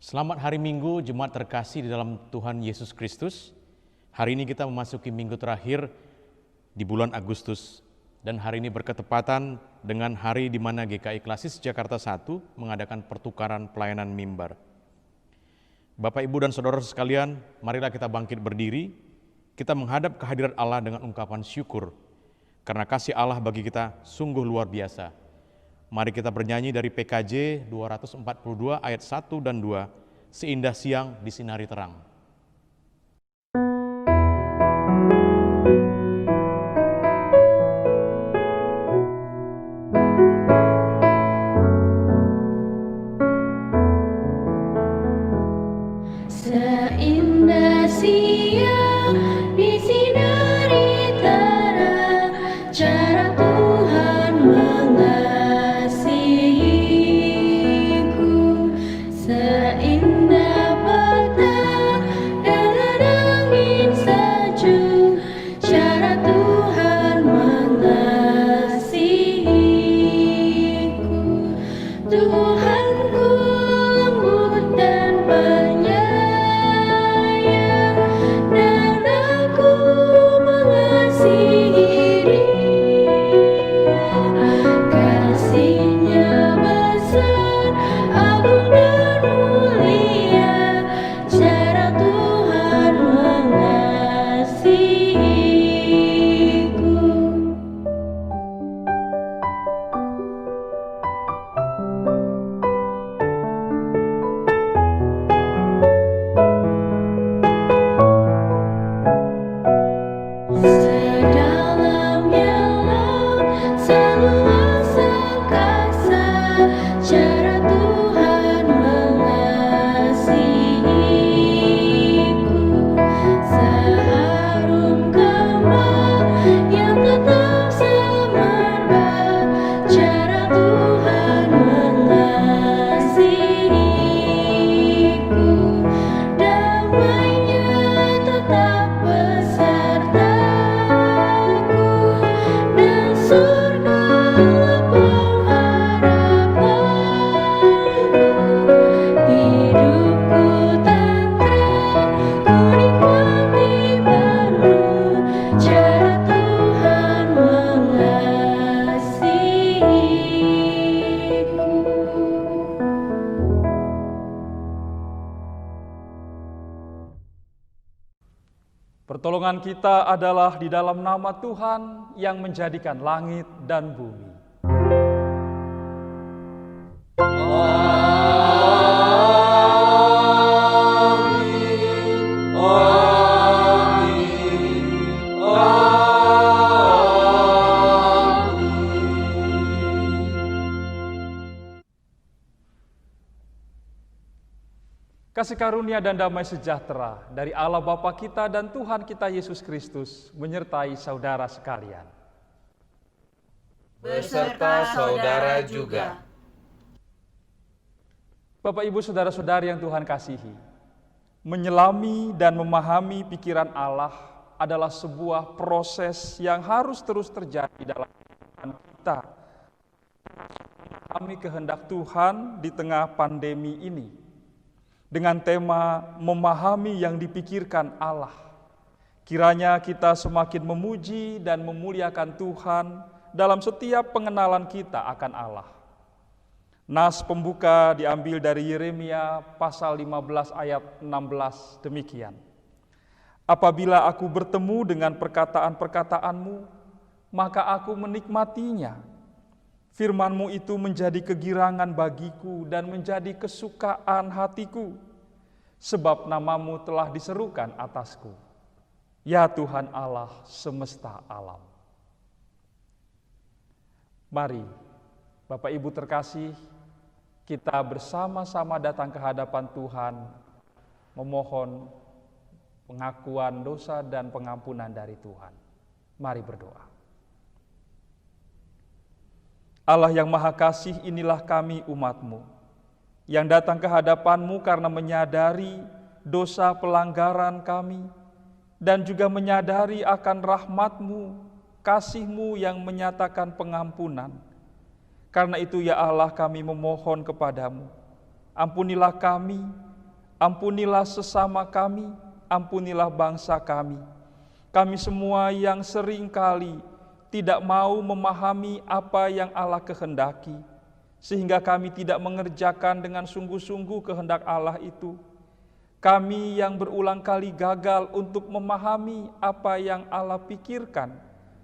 Selamat hari Minggu, jemaat terkasih di dalam Tuhan Yesus Kristus. Hari ini kita memasuki minggu terakhir di bulan Agustus. Dan hari ini berketepatan dengan hari di mana GKI Klasis Jakarta 1 mengadakan pertukaran pelayanan mimbar. Bapak, Ibu, dan Saudara sekalian, marilah kita bangkit berdiri. Kita menghadap kehadirat Allah dengan ungkapan syukur. Karena kasih Allah bagi kita sungguh luar biasa. Mari kita bernyanyi dari PKJ 242 ayat 1 dan 2, Seindah Siang Disinari Terang. Seindah siang disinari terang, cara Tuhan mengasihiku. Seindah petang dengan angin sejuk, cara Tuhan mengasihiku. Tuhanku lembut dan penyayang, dan aku mengasihi Dia. Kasih-Nya besar, agung dan mulia, cara Tuhan mengasihiku. Sedalamnya laut, seluas angkasa, cara Tuhan mengasihiku. Seharum kembang yang tetap semerbak, cara Tuhan mengasihiku. Damai-Nya tetap besertaku, dan surga lapang harapanku. Hidupku tenteram, ku nikmati penuh, cara Tuhan mengasihiku. Pertolongan kita adalah di dalam nama Tuhan yang menjadikan langit dan bumi. Kasih karunia dan damai sejahtera dari Allah Bapa kita dan Tuhan kita Yesus Kristus menyertai saudara sekalian. Beserta saudara juga. Bapak, Ibu, saudara-saudari yang Tuhan kasihi, menyelami dan memahami pikiran Allah adalah sebuah proses yang harus terus terjadi dalam kehidupan kita. Memahami kehendak Tuhan di tengah pandemi ini, dengan tema memahami yang dipikirkan Allah. Kiranya kita semakin memuji dan memuliakan Tuhan dalam setiap pengenalan kita akan Allah. Nas pembuka diambil dari Yeremia pasal 15 ayat 16 demikian. Apabila aku bertemu dengan perkataan-perkataanmu, maka aku menikmatinya. Firman-Mu itu menjadi kegirangan bagiku dan menjadi kesukaan hatiku, sebab nama-Mu telah diserukan atasku. Ya Tuhan Allah semesta alam. Mari, Bapak Ibu terkasih, kita bersama-sama datang ke hadapan Tuhan, memohon pengakuan dosa dan pengampunan dari Tuhan. Mari berdoa. Allah yang Maha Kasih, inilah kami umat-Mu, yang datang ke hadapan-Mu karena menyadari dosa pelanggaran kami, dan juga menyadari akan rahmat-Mu, kasih-Mu yang menyatakan pengampunan. Karena itu ya Allah, kami memohon kepadamu, ampunilah kami Ampunilah sesama kami, ampunilah bangsa kami. Kami semua yang seringkali tidak mau memahami apa yang Allah kehendaki, sehingga kami tidak mengerjakan dengan sungguh-sungguh kehendak Allah itu. Kami yang berulang kali gagal untuk memahami apa yang Allah pikirkan,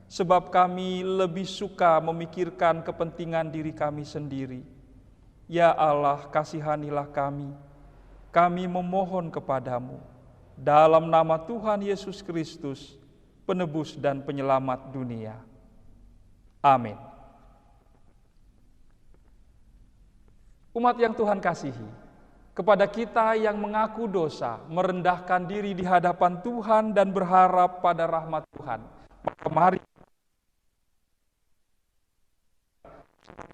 sebab kami lebih suka memikirkan kepentingan diri kami sendiri. Ya Allah, kasihanilah kami. Kami memohon kepadamu, dalam nama Tuhan Yesus Kristus, penebus dan penyelamat dunia. Amin. Umat yang Tuhan kasihi, kepada kita yang mengaku dosa, merendahkan diri di hadapan Tuhan dan berharap pada rahmat Tuhan, maka mari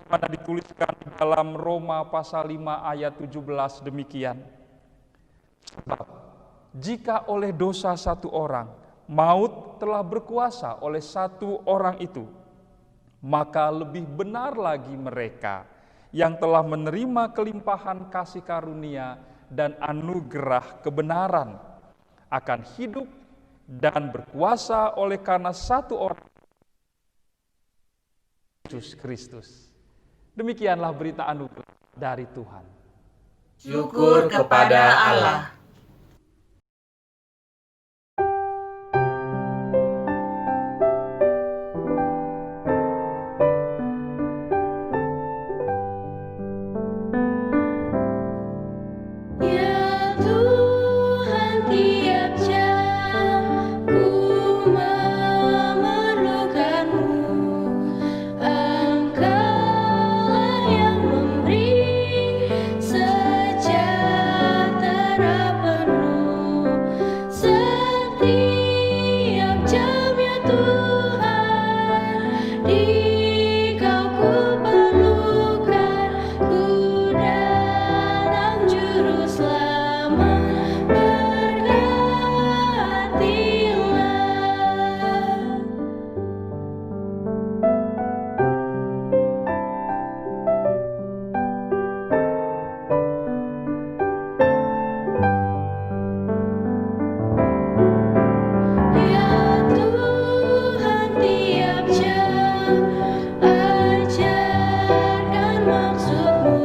mana dituliskan dalam Roma pasal 5 ayat 17 demikian. Sebab jika oleh dosa satu orang, maut telah berkuasa oleh satu orang itu, maka lebih benar lagi mereka yang telah menerima kelimpahan kasih karunia dan anugerah kebenaran akan hidup dan berkuasa oleh karena satu orang, Yesus Kristus. Demikianlah berita anugerah dari Tuhan. Syukur kepada Allah. Ya Tuhan, tiap jam ku memerlukan-Mu. Engkaulah yang memberi sejahtera penuh. Setiap jam ya Tuhan, Di-Kau ku perlukan. Ku datang juru selamat, berkatilah. Ya Tuhan, tiap jam ajarkan maksud-Mu,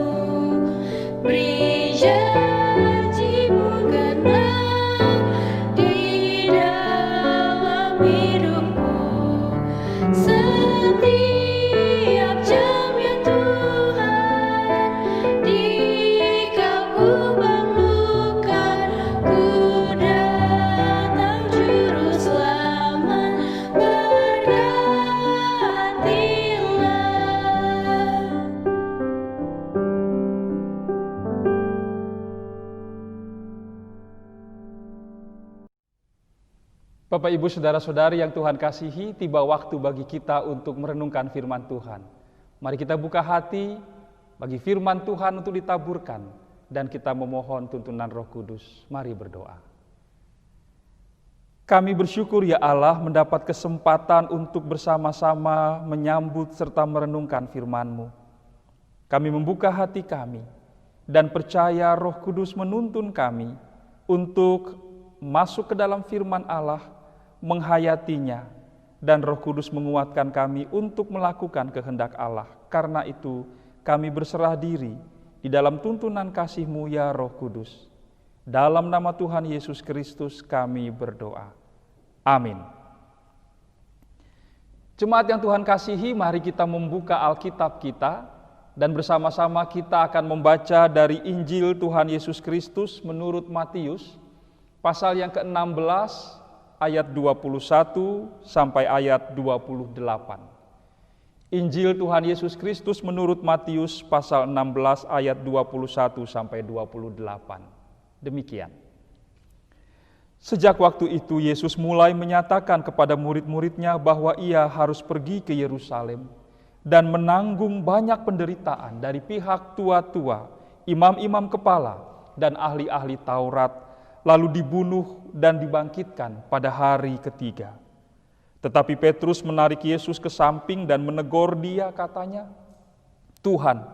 beri janji-Mu genap di dalam hidupku. Setiap jam ya Tuhan, Di-Kau ku perlukan. Ku datang juru selamat, berkatilah. Bapak, Ibu, Saudara-saudari yang Tuhan kasihi, tiba waktu bagi kita untuk merenungkan firman Tuhan. Mari kita buka hati bagi firman Tuhan untuk ditaburkan, dan kita memohon tuntunan Roh Kudus. Mari berdoa. Kami bersyukur ya Allah mendapat kesempatan untuk bersama-sama menyambut serta merenungkan firman-Mu. Kami membuka hati kami dan percaya Roh Kudus menuntun kami untuk masuk ke dalam firman Allah, menghayatinya, dan Roh Kudus menguatkan kami untuk melakukan kehendak Allah. Karena itu kami berserah diri di dalam tuntunan kasih-Mu ya Roh Kudus. Dalam nama Tuhan Yesus Kristus kami berdoa. Amin. Jemaat yang Tuhan kasihi, mari kita membuka Alkitab kita dan bersama-sama kita akan membaca dari Injil Tuhan Yesus Kristus menurut Matius pasal yang ke-16 ayat 21 sampai ayat 28. Injil Tuhan Yesus Kristus menurut Matius pasal 16 ayat 21 sampai 28. Demikian. Sejak waktu itu Yesus mulai menyatakan kepada murid-muridnya bahwa ia harus pergi ke Yerusalem dan menanggung banyak penderitaan dari pihak tua-tua, imam-imam kepala, dan ahli-ahli Taurat, lalu dibunuh dan dibangkitkan pada hari ketiga. Tetapi Petrus menarik Yesus ke samping dan menegur dia, katanya, "Tuhan,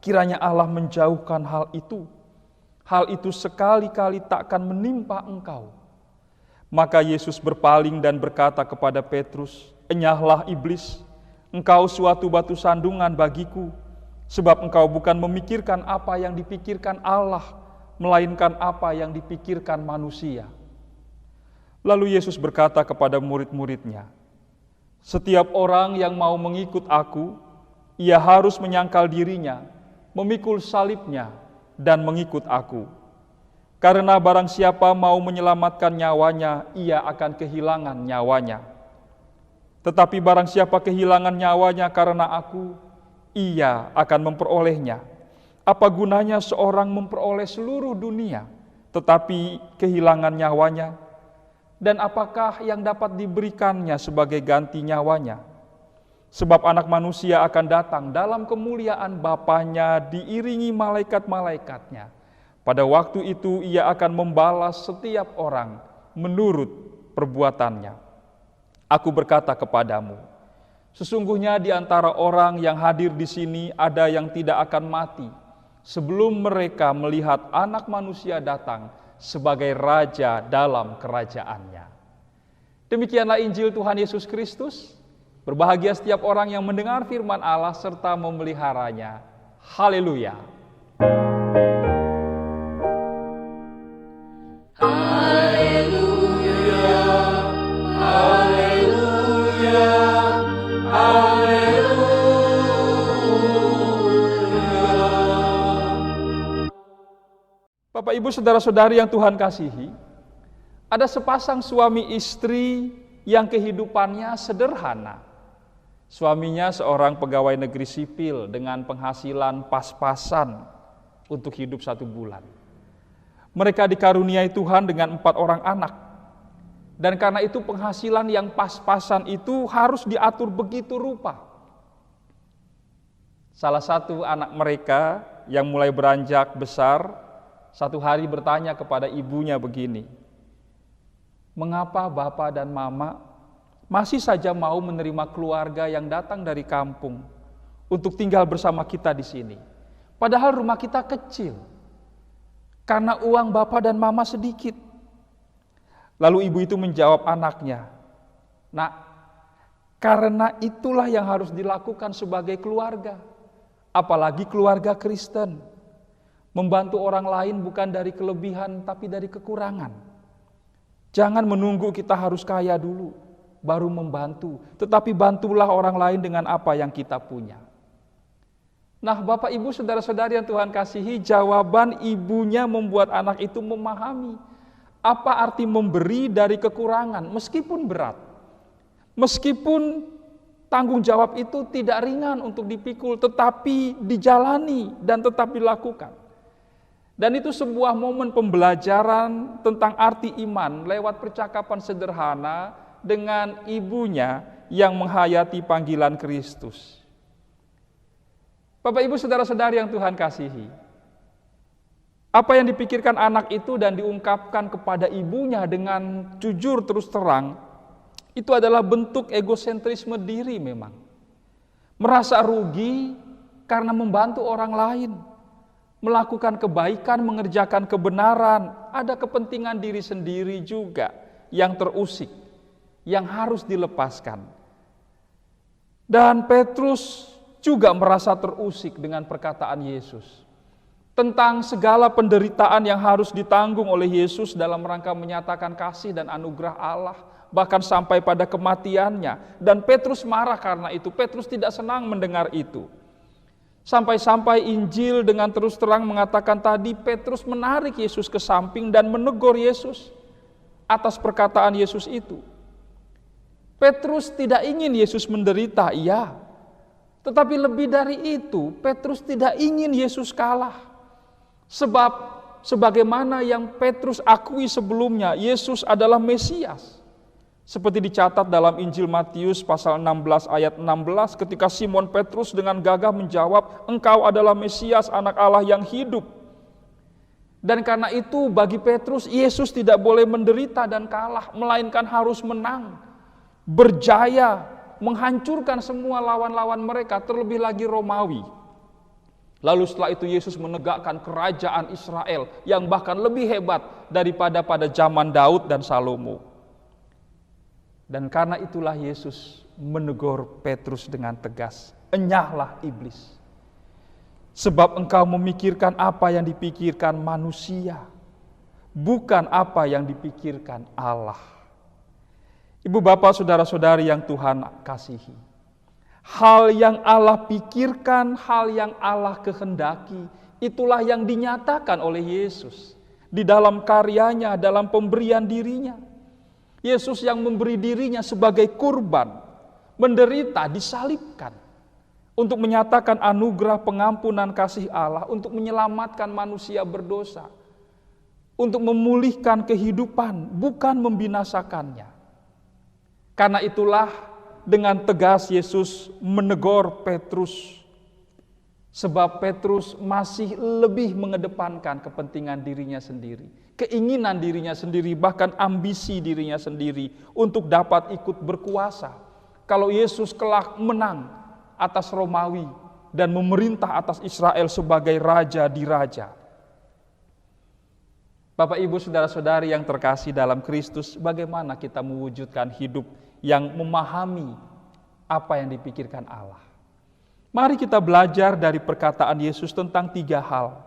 kiranya Allah menjauhkan hal itu. hal itu sekali-kali takkan menimpa engkau." Maka Yesus berpaling dan berkata kepada Petrus, "Enyahlah iblis, engkau suatu batu sandungan bagiku, sebab engkau bukan memikirkan apa yang dipikirkan Allah, melainkan apa yang dipikirkan manusia." Lalu Yesus berkata kepada murid-muridnya, "Setiap orang yang mau mengikut aku, ia harus menyangkal dirinya, memikul salibnya, dan mengikut aku. Karena barang siapa mau menyelamatkan nyawanya, ia akan kehilangan nyawanya. Tetapi barang siapa kehilangan nyawanya karena aku, ia akan memperolehnya. Apa gunanya seorang memperoleh seluruh dunia, tetapi kehilangan nyawanya? Dan apakah yang dapat diberikannya sebagai ganti nyawanya? Sebab Anak Manusia akan datang dalam kemuliaan Bapanya diiringi malaikat-malaikatnya. Pada waktu itu ia akan membalas setiap orang menurut perbuatannya. Aku berkata kepadamu, sesungguhnya di antara orang yang hadir di sini ada yang tidak akan mati sebelum mereka melihat Anak Manusia datang sebagai Raja dalam kerajaannya." Demikianlah Injil Tuhan Yesus Kristus. Berbahagia setiap orang yang mendengar firman Allah serta memeliharanya. Haleluya. Bapak, Ibu, saudara-saudari yang Tuhan kasihi, ada sepasang suami istri yang kehidupannya sederhana. Suaminya seorang pegawai negeri sipil dengan penghasilan pas-pasan untuk hidup 1 bulan. Mereka dikaruniai Tuhan dengan 4 orang anak. Dan karena itu penghasilan yang pas-pasan itu harus diatur begitu rupa. Salah satu anak mereka yang mulai beranjak besar, satu hari bertanya kepada ibunya begini, "Mengapa Bapak dan Mama masih saja mau menerima keluarga yang datang dari kampung untuk tinggal bersama kita di sini? Padahal rumah kita kecil, karena uang Bapak dan Mama sedikit." Lalu ibu itu menjawab anaknya, "Nak, karena itulah yang harus dilakukan sebagai keluarga, apalagi keluarga Kristen. Membantu orang lain bukan dari kelebihan tapi dari kekurangan. Jangan menunggu kita harus kaya dulu baru membantu, tetapi bantulah orang lain dengan apa yang kita punya." Nah, Bapak, Ibu, saudara-saudari yang Tuhan kasihi, jawaban ibunya membuat anak itu memahami apa arti memberi dari kekurangan meskipun berat. Meskipun tanggung jawab itu tidak ringan untuk dipikul, tetapi dijalani dan tetap dilakukan. Dan itu sebuah momen pembelajaran tentang arti iman lewat percakapan sederhana dengan ibunya yang menghayati panggilan Kristus. Bapak, Ibu, saudara-saudari yang Tuhan kasihi, apa yang dipikirkan anak itu dan diungkapkan kepada ibunya dengan jujur terus terang, itu adalah bentuk egosentrisme diri memang. Merasa rugi karena membantu orang lain, melakukan kebaikan, mengerjakan kebenaran, ada kepentingan diri sendiri juga yang terusik, yang harus dilepaskan. Dan Petrus juga merasa terusik dengan perkataan Yesus tentang segala penderitaan yang harus ditanggung oleh Yesus dalam rangka menyatakan kasih dan anugerah Allah, bahkan sampai pada kematiannya. Dan Petrus marah karena itu. Petrus tidak senang mendengar itu. Sampai-sampai Injil dengan terus terang mengatakan tadi, Petrus menarik Yesus ke samping dan menegur Yesus atas perkataan Yesus itu. Petrus tidak ingin Yesus menderita, iya. Tetapi lebih dari itu, Petrus tidak ingin Yesus kalah. Sebab sebagaimana yang Petrus akui sebelumnya, Yesus adalah Mesias. Seperti dicatat dalam Injil Matius pasal 16 ayat 16, ketika Simon Petrus dengan gagah menjawab, "Engkau adalah Mesias, Anak Allah yang hidup." Dan karena itu bagi Petrus, Yesus tidak boleh menderita dan kalah, melainkan harus menang, berjaya, menghancurkan semua lawan-lawan mereka, terlebih lagi Romawi. Lalu setelah itu Yesus menegakkan kerajaan Israel yang bahkan lebih hebat daripada pada zaman Daud dan Salomo. Dan karena itulah Yesus menegur Petrus dengan tegas, "Enyahlah iblis, sebab engkau memikirkan apa yang dipikirkan manusia, bukan apa yang dipikirkan Allah." Ibu bapak saudara-saudari yang Tuhan kasihi, hal yang Allah pikirkan, hal yang Allah kehendaki, itulah yang dinyatakan oleh Yesus di dalam karyanya, dalam pemberian dirinya. Yesus yang memberi dirinya sebagai kurban, menderita, disalibkan, untuk menyatakan anugerah pengampunan kasih Allah, untuk menyelamatkan manusia berdosa, untuk memulihkan kehidupan, bukan membinasakannya. Karena itulah dengan tegas Yesus menegur Petrus, sebab Petrus masih lebih mengedepankan kepentingan dirinya sendiri, keinginan dirinya sendiri, bahkan ambisi dirinya sendiri untuk dapat ikut berkuasa. Kalau Yesus kelak menang atas Romawi dan memerintah atas Israel sebagai raja di raja. Bapak ibu saudara-saudari yang terkasih dalam Kristus, bagaimana kita mewujudkan hidup yang memahami apa yang dipikirkan Allah? Mari kita belajar dari perkataan Yesus tentang 3 hal.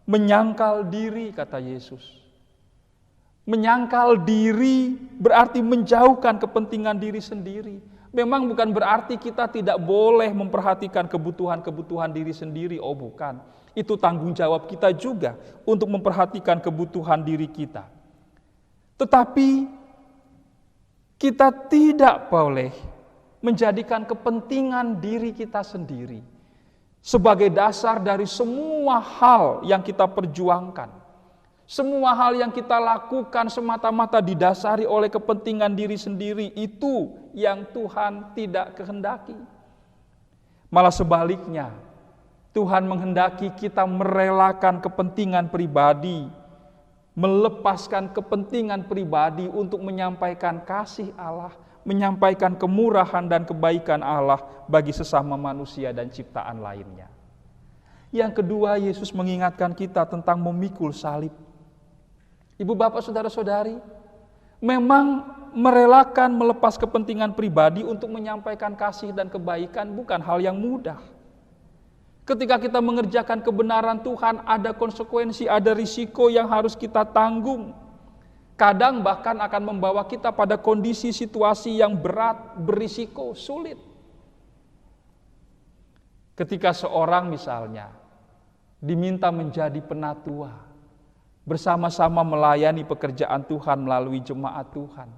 Menyangkal diri, kata Yesus. Menyangkal diri berarti menjauhkan kepentingan diri sendiri. Memang bukan berarti kita tidak boleh memperhatikan kebutuhan-kebutuhan diri sendiri. Oh bukan, itu tanggung jawab kita juga untuk memperhatikan kebutuhan diri kita. Tetapi kita tidak boleh menjadikan kepentingan diri kita sendiri sebagai dasar dari semua hal yang kita perjuangkan. Semua hal yang kita lakukan semata-mata didasari oleh kepentingan diri sendiri, itu yang Tuhan tidak kehendaki. Malah sebaliknya, Tuhan menghendaki kita merelakan kepentingan pribadi, melepaskan kepentingan pribadi untuk menyampaikan kasih Allah, menyampaikan kemurahan dan kebaikan Allah bagi sesama manusia dan ciptaan lainnya. Yang kedua, Yesus mengingatkan kita tentang memikul salib. Ibu bapak saudara-saudari, memang merelakan melepas kepentingan pribadi untuk menyampaikan kasih dan kebaikan bukan hal yang mudah. Ketika kita mengerjakan kebenaran Tuhan, ada konsekuensi, ada risiko yang harus kita tanggung. Kadang bahkan akan membawa kita pada kondisi situasi yang berat, berisiko, sulit. Ketika seorang misalnya diminta menjadi penatua, bersama-sama melayani pekerjaan Tuhan melalui jemaat Tuhan.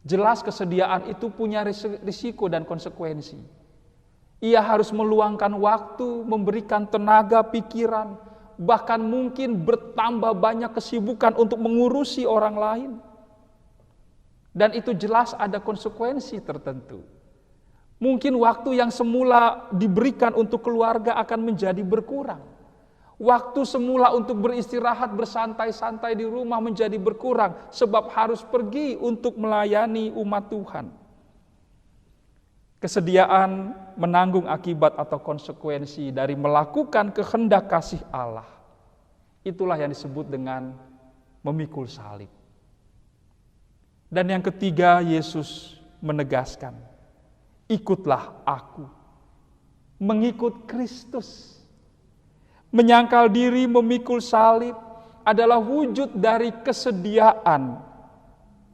Jelas kesediaan itu punya risiko dan konsekuensi. Ia harus meluangkan waktu, memberikan tenaga, pikiran, bahkan mungkin bertambah banyak kesibukan untuk mengurusi orang lain. Dan itu jelas ada konsekuensi tertentu. Mungkin waktu yang semula diberikan untuk keluarga akan menjadi berkurang. Waktu semula untuk beristirahat, bersantai-santai di rumah menjadi berkurang sebab harus pergi untuk melayani umat Tuhan. Kesediaan menanggung akibat atau konsekuensi dari melakukan kehendak kasih Allah, itulah yang disebut dengan memikul salib. Dan yang ketiga, Yesus menegaskan, ikutlah aku, mengikut Kristus. Menyangkal diri, memikul salib adalah wujud dari kesediaan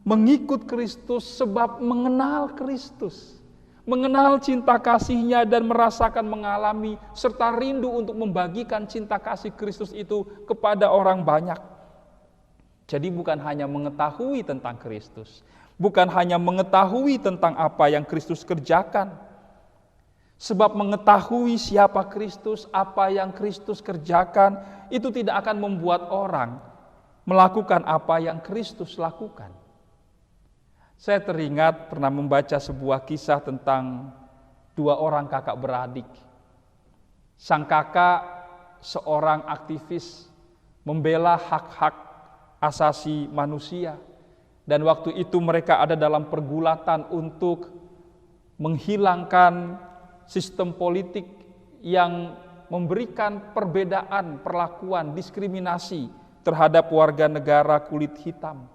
mengikut Kristus sebab mengenal Kristus. Mengenal cinta kasih-Nya dan merasakan, mengalami, serta rindu untuk membagikan cinta kasih Kristus itu kepada orang banyak. Jadi bukan hanya mengetahui tentang Kristus, bukan hanya mengetahui tentang apa yang Kristus kerjakan. Sebab mengetahui siapa Kristus, apa yang Kristus kerjakan, itu tidak akan membuat orang melakukan apa yang Kristus lakukan. Saya teringat pernah membaca sebuah kisah tentang 2 orang kakak beradik. Sang kakak seorang aktivis membela hak-hak asasi manusia. Dan waktu itu mereka ada dalam pergulatan untuk menghilangkan sistem politik yang memberikan perbedaan perlakuan, diskriminasi terhadap warga negara kulit hitam.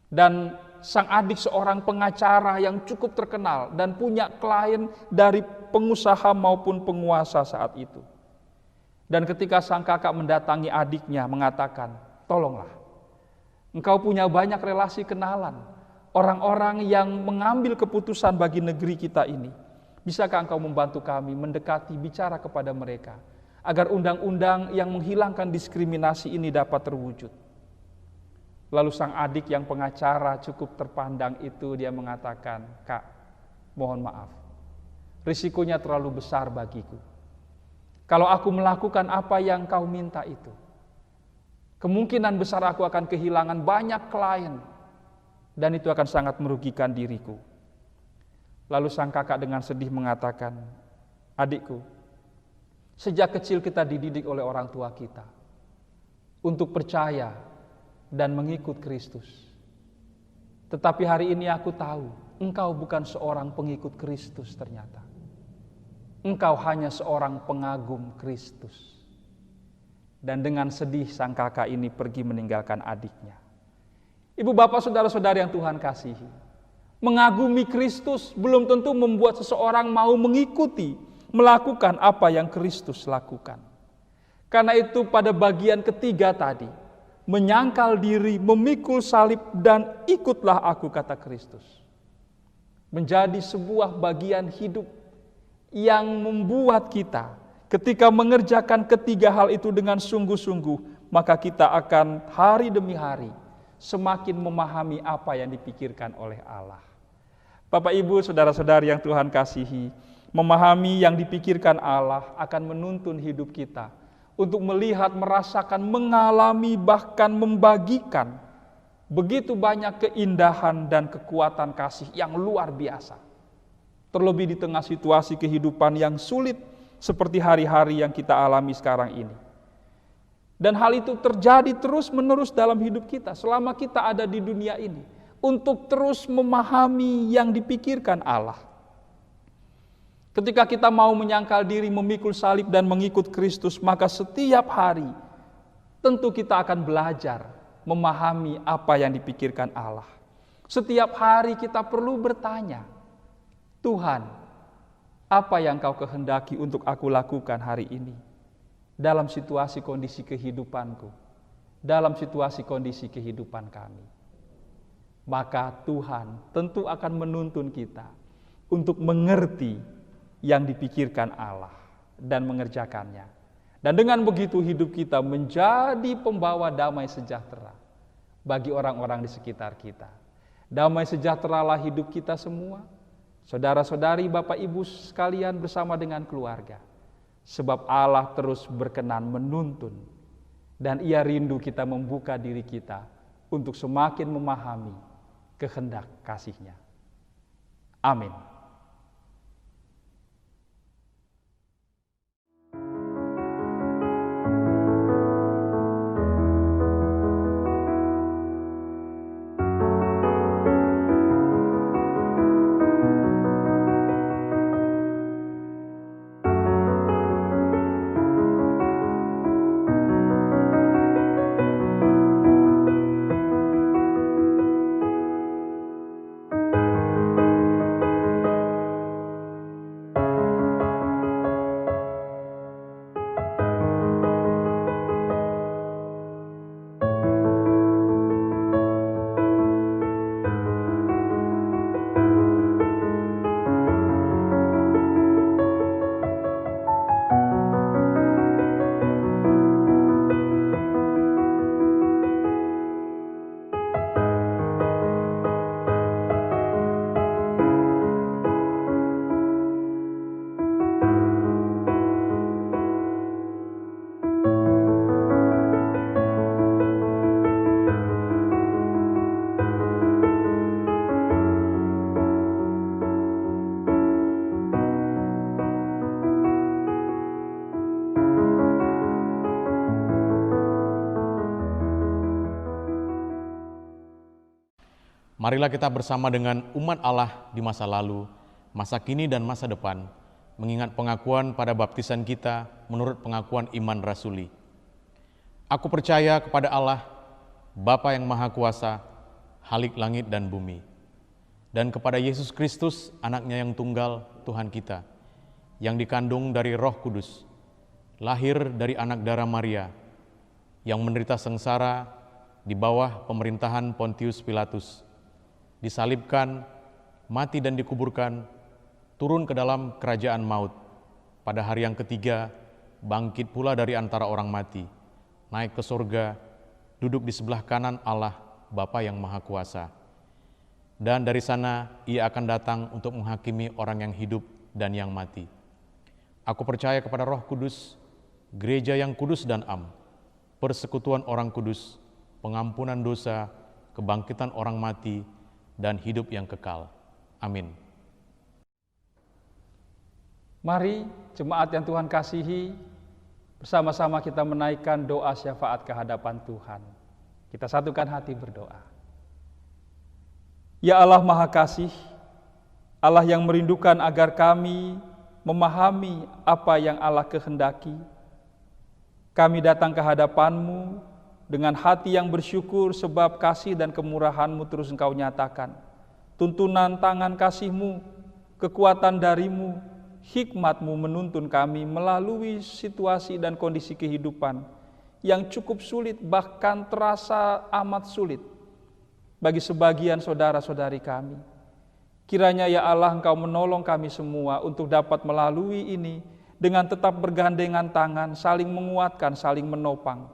Dan sang adik seorang pengacara yang cukup terkenal dan punya klien dari pengusaha maupun penguasa saat itu. Dan ketika sang kakak mendatangi adiknya mengatakan, tolonglah, engkau punya banyak relasi kenalan, orang-orang yang mengambil keputusan bagi negeri kita ini. Bisakah engkau membantu kami mendekati, bicara kepada mereka, agar undang-undang yang menghilangkan diskriminasi ini dapat terwujud? Lalu sang adik yang pengacara cukup terpandang itu, dia mengatakan, Kak, mohon maaf, risikonya terlalu besar bagiku. Kalau aku melakukan apa yang kau minta itu, kemungkinan besar aku akan kehilangan banyak klien, dan itu akan sangat merugikan diriku. Lalu sang kakak dengan sedih mengatakan, adikku, sejak kecil kita dididik oleh orang tua kita untuk percaya dan mengikut Kristus. Tetapi hari ini aku tahu, engkau bukan seorang pengikut Kristus ternyata. Engkau hanya seorang pengagum Kristus. Dan dengan sedih sang kakak ini pergi meninggalkan adiknya. Ibu bapak saudara-saudari yang Tuhan kasihi, mengagumi Kristus belum tentu membuat seseorang mau mengikuti, melakukan apa yang Kristus lakukan. Karena itu pada bagian ketiga tadi, menyangkal diri, memikul salib, dan ikutlah aku, kata Kristus. Menjadi sebuah bagian hidup yang membuat kita ketika mengerjakan ketiga hal itu dengan sungguh-sungguh, maka kita akan hari demi hari semakin memahami apa yang dipikirkan oleh Allah. Bapak, Ibu, saudara-saudari yang Tuhan kasihi, memahami yang dipikirkan Allah akan menuntun hidup kita untuk melihat, merasakan, mengalami, bahkan membagikan begitu banyak keindahan dan kekuatan kasih yang luar biasa. Terlebih di tengah situasi kehidupan yang sulit seperti hari-hari yang kita alami sekarang ini. Dan hal itu terjadi terus-menerus dalam hidup kita selama kita ada di dunia ini, untuk terus memahami yang dipikirkan Allah. Ketika kita mau menyangkal diri, memikul salib dan mengikut Kristus, maka setiap hari tentu kita akan belajar memahami apa yang dipikirkan Allah. Setiap hari kita perlu bertanya, Tuhan, apa yang Kau kehendaki untuk aku lakukan hari ini? Dalam situasi kondisi kehidupanku, dalam situasi kondisi kehidupan kami. Maka Tuhan tentu akan menuntun kita untuk mengerti yang dipikirkan Allah dan mengerjakannya. Dan dengan begitu hidup kita menjadi pembawa damai sejahtera bagi orang-orang di sekitar kita. Damai sejahteralah hidup kita semua, saudara-saudari, Bapak Ibu sekalian bersama dengan keluarga. Sebab Allah terus berkenan menuntun, dan Ia rindu kita membuka diri kita untuk semakin memahami kehendak kasih-Nya. Amin. Marilah kita bersama dengan umat Allah di masa lalu, masa kini dan masa depan, mengingat pengakuan pada baptisan kita menurut pengakuan iman rasuli. Aku percaya kepada Allah, Bapa yang Maha Kuasa, Khalik langit dan bumi, dan kepada Yesus Kristus, anaknya yang tunggal, Tuhan kita, yang dikandung dari Roh Kudus, lahir dari anak darah Maria, yang menderita sengsara di bawah pemerintahan Pontius Pilatus, disalibkan, mati dan dikuburkan, turun ke dalam kerajaan maut. Pada hari yang ketiga, bangkit pula dari antara orang mati, naik ke surga, duduk di sebelah kanan Allah, Bapa yang Maha Kuasa. Dan dari sana ia akan datang untuk menghakimi orang yang hidup dan yang mati. Aku percaya kepada Roh Kudus, gereja yang kudus dan am, persekutuan orang kudus, pengampunan dosa, kebangkitan orang mati, dan hidup yang kekal. Amin. Mari jemaat yang Tuhan kasihi, bersama-sama kita menaikkan doa syafaat ke hadapan Tuhan. Kita satukan hati berdoa. Ya Allah Maha Kasih, Allah yang merindukan agar kami memahami apa yang Allah kehendaki, kami datang ke hadapan-Mu dengan hati yang bersyukur sebab kasih dan kemurahan-Mu terus Engkau nyatakan. Tuntunan tangan kasih-Mu, kekuatan dari-Mu, hikmat-Mu menuntun kami melalui situasi dan kondisi kehidupan yang cukup sulit, bahkan terasa amat sulit bagi sebagian saudara-saudari kami. Kiranya ya Allah Engkau menolong kami semua untuk dapat melalui ini dengan tetap bergandengan tangan, saling menguatkan, saling menopang.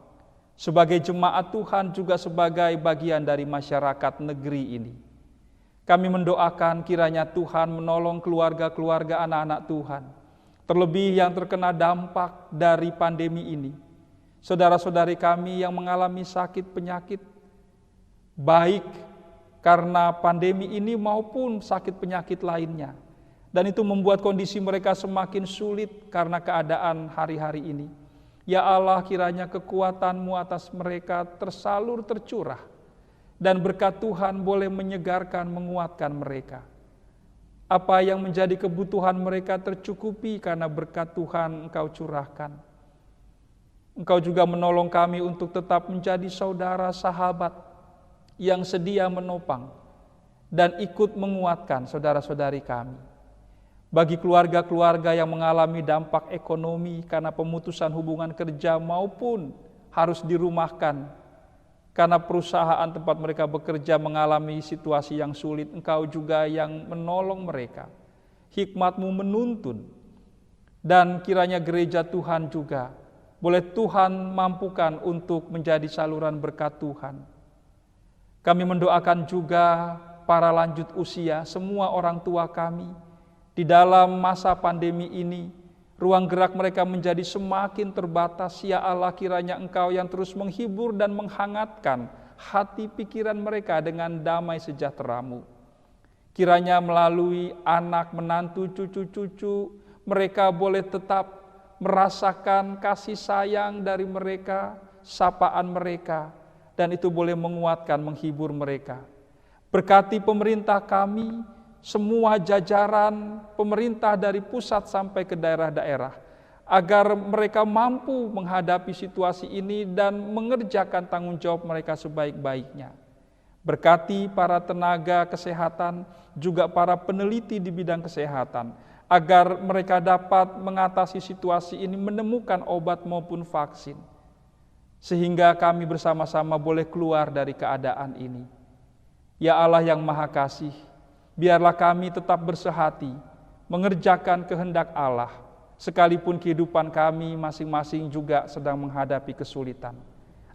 Sebagai jemaat Tuhan juga sebagai bagian dari masyarakat negeri ini. Kami mendoakan kiranya Tuhan menolong keluarga-keluarga anak-anak Tuhan, terlebih yang terkena dampak dari pandemi ini. Saudara-saudari kami yang mengalami sakit penyakit, baik karena pandemi ini maupun sakit penyakit lainnya. Dan itu membuat kondisi mereka semakin sulit karena keadaan hari-hari ini. Ya Allah, kiranya kekuatan-Mu atas mereka tersalur tercurah. Dan berkat Tuhan boleh menyegarkan, menguatkan mereka. Apa yang menjadi kebutuhan mereka tercukupi karena berkat Tuhan Engkau curahkan. Engkau juga menolong kami untuk tetap menjadi saudara sahabat yang sedia menopang dan ikut menguatkan saudara-saudari kami. Bagi keluarga-keluarga yang mengalami dampak ekonomi karena pemutusan hubungan kerja maupun harus dirumahkan karena perusahaan tempat mereka bekerja mengalami situasi yang sulit, Engkau juga yang menolong mereka. Hikmat-Mu menuntun, dan kiranya gereja Tuhan juga boleh Tuhan mampukan untuk menjadi saluran berkat Tuhan. Kami mendoakan juga para lanjut usia, semua orang tua kami, di dalam masa pandemi ini, ruang gerak mereka menjadi semakin terbatas. Ya Allah, kiranya Engkau yang terus menghibur dan menghangatkan hati pikiran mereka dengan damai sejahtera-Mu. Kiranya melalui anak, menantu, cucu-cucu, mereka boleh tetap merasakan kasih sayang dari mereka, sapaan mereka, dan itu boleh menguatkan, menghibur mereka. Berkati pemerintah kami, semua jajaran pemerintah dari pusat sampai ke daerah-daerah, agar mereka mampu menghadapi situasi ini dan mengerjakan tanggung jawab mereka sebaik-baiknya. Berkati para tenaga kesehatan, juga para peneliti di bidang kesehatan, agar mereka dapat mengatasi situasi ini, menemukan obat maupun vaksin, sehingga kami bersama-sama boleh keluar dari keadaan ini. Ya Allah yang Maha Kasih, biarlah kami tetap bersehati, mengerjakan kehendak Allah, sekalipun kehidupan kami masing-masing juga sedang menghadapi kesulitan.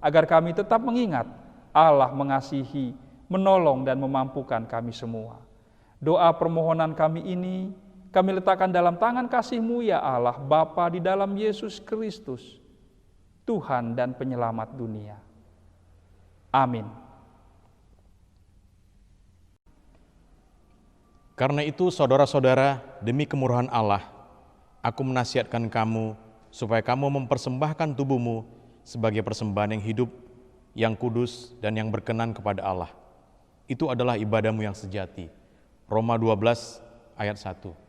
Agar kami tetap mengingat Allah mengasihi, menolong dan memampukan kami semua. Doa permohonan kami ini kami letakkan dalam tangan kasih-Mu ya Allah, Bapa di dalam Yesus Kristus, Tuhan dan Penyelamat dunia. Amin. Karena itu saudara-saudara, demi kemurahan Allah, aku menasihatkan kamu supaya kamu mempersembahkan tubuhmu sebagai persembahan yang hidup, yang kudus, dan yang berkenan kepada Allah. Itu adalah ibadahmu yang sejati. Roma 12 ayat 1.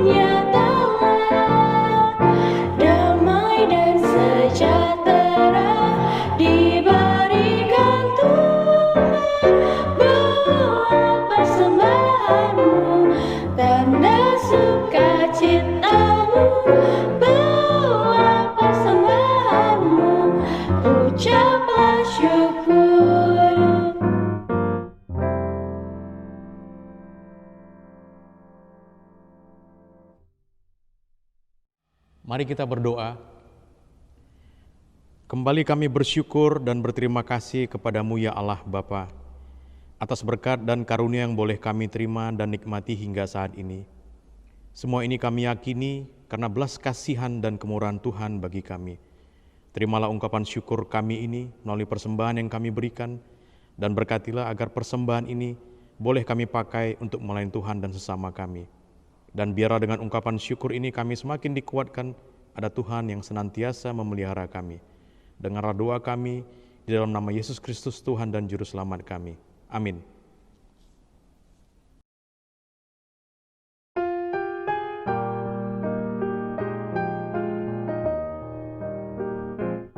nyatalah damai dan sejahtera diberikan Tuhan. Bawa persembahanmu, tanda sukacitamu. Bawa persembahanmu, ucaplah syukur. Mari kita berdoa. Kembali kami bersyukur dan berterima kasih kepadamu ya Allah Bapa, atas berkat dan karunia yang boleh kami terima dan nikmati hingga saat ini. Semua ini kami yakini karena belas kasihan dan kemurahan Tuhan bagi kami. Terimalah ungkapan syukur kami ini melalui persembahan yang kami berikan, dan berkatilah agar persembahan ini boleh kami pakai untuk melayani Tuhan dan sesama kami. Dan biarlah dengan ungkapan syukur ini kami semakin dikuatkan, ada Tuhan yang senantiasa memelihara kami. Dengarlah doa kami di dalam nama Yesus Kristus Tuhan dan Juru Selamat kami. Amin.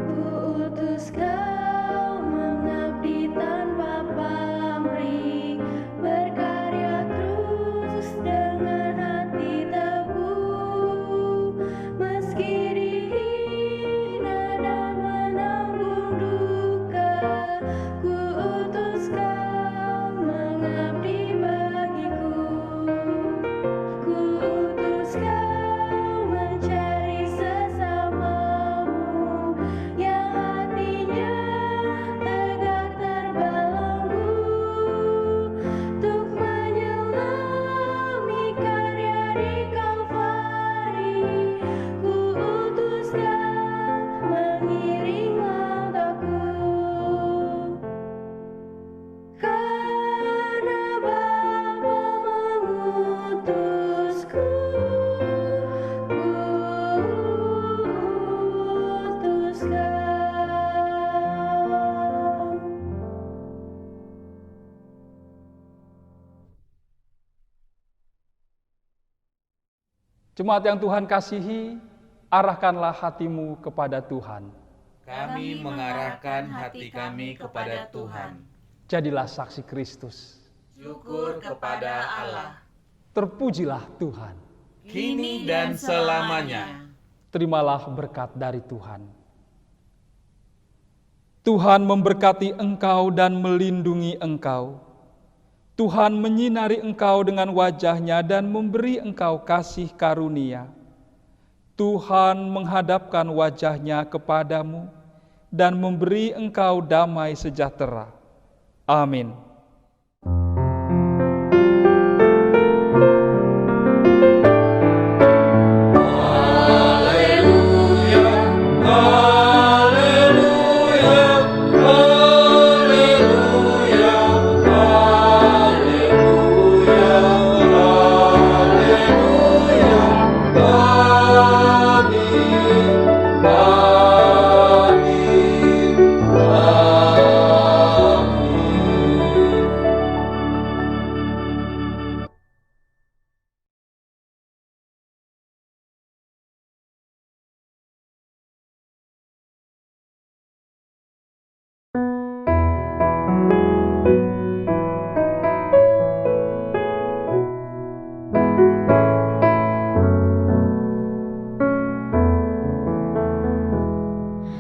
Kuutus Kau mengabdi tanpa pamrih, berkarya terus dengan hati teguh, meski dihina dan menanggung duka. Kuutus Kau mengabdi bagiku. Kuutus Kau mencari sesamamu yang hatinya tegar terbelenggu, untuk menyelami karya di Kalvari. Kuutus Kau mengiring langkahku, karena Bapa mengutusku. Kuutus Kau. Jemaat yang Tuhan kasihi, arahkanlah hatimu kepada Tuhan. Kami mengarahkan hati kami kepada Tuhan. Jadilah saksi Kristus. Syukur kepada Allah, Terpujilah Tuhan. kini dan selamanya. Terimalah berkat dari Tuhan. Tuhan memberkati engkau dan melindungi engkau. Tuhan menyinari engkau dengan wajah-Nya dan memberi engkau kasih karunia. Tuhan menghadapkan wajah-Nya kepadamu dan memberi engkau damai sejahtera. Amin.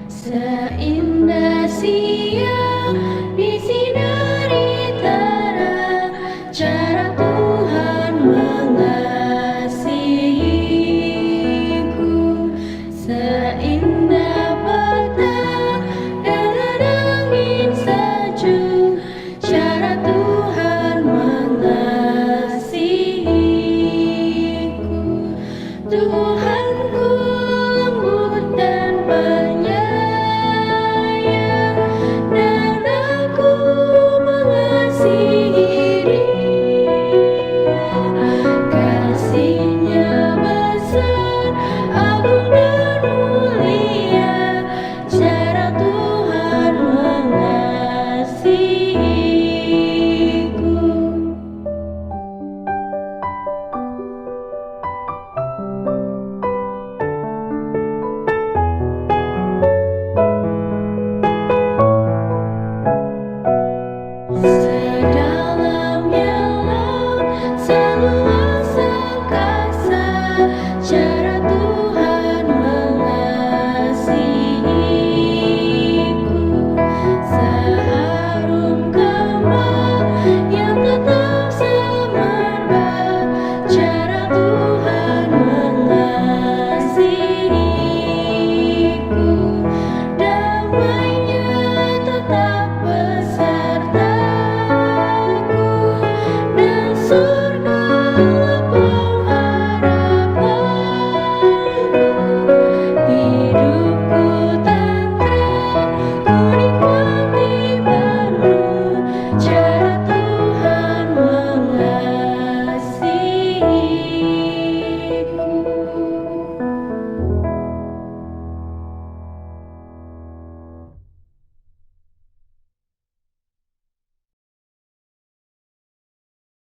Seindah siang disinari terang, cara Tuhan mengasihiku. Seindah petang dengan angin sejuk, cara Tuhan mengasihiku. Tuhan